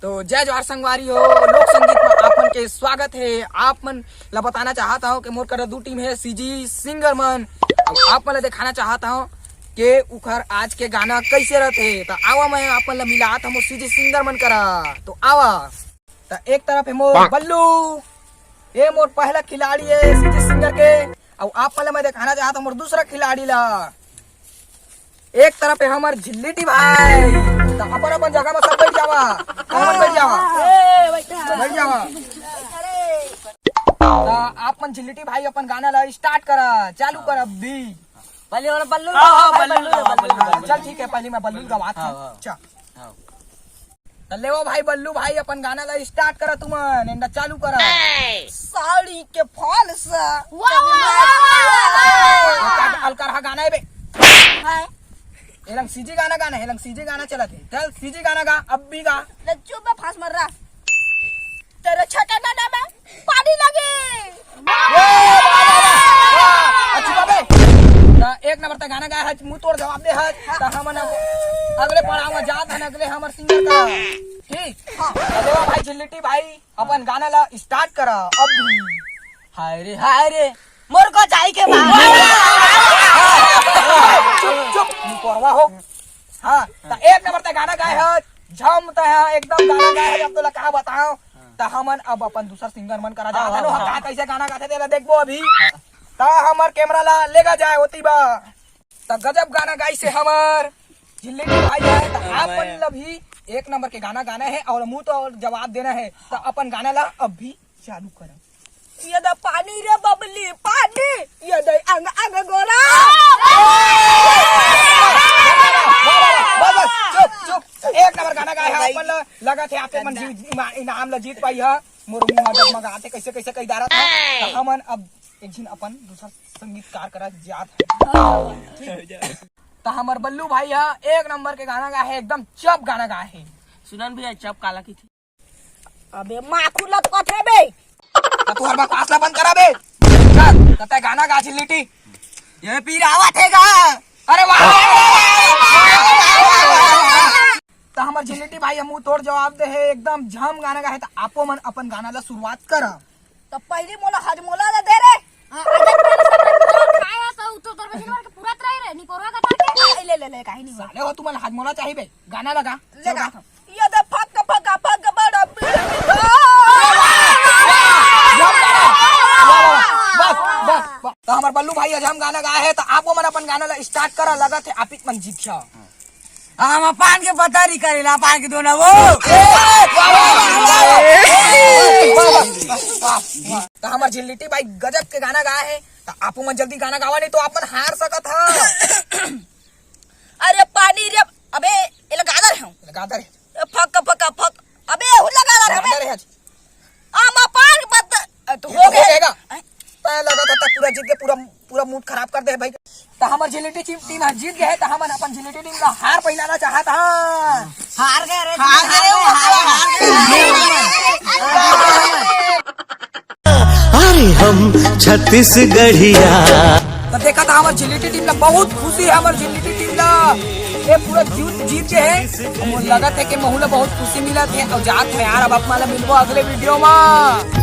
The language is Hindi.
तो जय जवाहर संगवारी हो, लोक संगीत में आप मन के स्वागत है। आप मन ला बताना चाहता हूँ कि मोर कर दू टीम है सीजी सिंगर मन। आप मन ला दिखाना चाहता हूँ कि उखर आज के गाना कैसे रहते। तो आवा मैं आप मन ला मिलात हम सीजी सिंगर मन करा। तो आवा। तो एक तरफ है मोर बल्लू, ये मोर पहला खिलाड़ी है सीजी सिंगर के। और आप मन ला मैं दिखाना चाहता हूँ मोर दूसरा खिलाड़ी ला। एक तरफ है हमार झिल्लीटी भाई। तो अपन अपन जगह में सब बैठ जावा, बैठ जावा। तो आप मन झिल्लीटी भाई अपन गाना ला स्टार्ट करा, चालू कर अभी। बल्लू चल ठीक है, पहले मैं बल्लू गवात हूँ। चल ले वो भाई बल्लू भाई अपन गाना ला स्टार्ट करा, तुमन एंड चालू करा। साड़ी के फॉल सा अलकर गाना है बे। हेलंग सीजी गाना गाना, हेलंग सीजी गाना चला थे। चल सीजी गाना गा, अब भी गा। लज्जू में फांस मर रहा तेरे छठे महीने में पानी लगी। अच्छी बात है। एक नंबर तक गाना गाया है, मुंह तोड़ जवाब दे है। तो हम अगले पड़ाव में जात है, अगले हमार सिंगर का ठीक। देवा भाई झिल्लीटी भाई अपन गाना ला स्टार्ट करा अब भी। हाय रे मोर को चाहिए के चुप परवा हो। हाँ तो एक नंबर तक गाना गाए है, झम तो है एकदम गाना गाए है। अब तो कहा बताओ। तो हमन अब अपन दूसरा सिंगर मन करा जाता है। हम कैसे गाना गाते थे देखबो अभी। तो हमार कैमरा ला लेगा जाए होती बा। तो गजब गाना गाई से हमार झिल्लीटी भाई है। तो अपन ला भी एक नंबर के गाना गाना है और मुंह तो और जवाब देना है। तो अपन गाना ला अब भी चालू करो। यद पानी रे बबली पानी, यद अंग अंग गोरा। चुप एक नंबर गाना गाया है अपन लगा थे आपके मन इनाम ला जीत पाई है। मोर मुंह डगमगाते कैसे कैसे कई दारा था। तो हमन अब एक दिन अपन दूसरा संगीतकार करा जात है। तो हमार बल्लू भाई है एक नंबर के गाना गाए है, एकदम चप गाना गाए है। सुनन भैया चप काला की थी। अबे माखुला तो कथे बे। तो तू हर बार कासला बंद करा बे। चल तते गाना गा झिल्लीटी। ये पीर आवत है गा। अरे वाह। तो हमार झिल्लीटी भाई मुंह तोड़ जवाब दे है, एकदम झम गाना गाए। तो आपो मन अपन गाना ला शुरुआत करा। तो पहली मोला हजमोला दे रे। ले काहे नहीं साले हो तुमन हजमोला चाहिए बे। गाना लगा लेगा ये दे फक बड़ा बस। तो हमार बल्लू भाई आज हम गाना गाए है। तो आपो मन अपन गाना ला स्टार्ट करा। लगा थे आप मन जीत जा। हम पान के पता नहीं करेला पान के दोना वो। तो हमार झिल्लीटी भाई गजब के गाना गाए है। तो आपो मन जल्दी गाना गावा, नहीं तो आप मन हार सकत है। अरे पानी रे अबे ये लगादर है लगातार है। फक अबे हुला लगादर लगातार है। हम पान के पता तो हो गएगा। लगा था पूरा जीत के पूरा मूड खराब कर दे भाई। तो हमार झिल्लीटी टीम जीत गए। तो हम अपन झिल्लीटी टीम का हार पहनाना चाहता है। हार गए रे अरे हम छत्तीसगढ़िया। तो देखा था हमारे झिल्लीटी टीम ला बहुत खुशी है। हमारे झिल्लीटी टीम ला ये पूरा जीत के है। लगा था कि महू ला बहुत खुशी मिला थे। और जात में यार अब आप माला मिलबो अगले वीडियो में।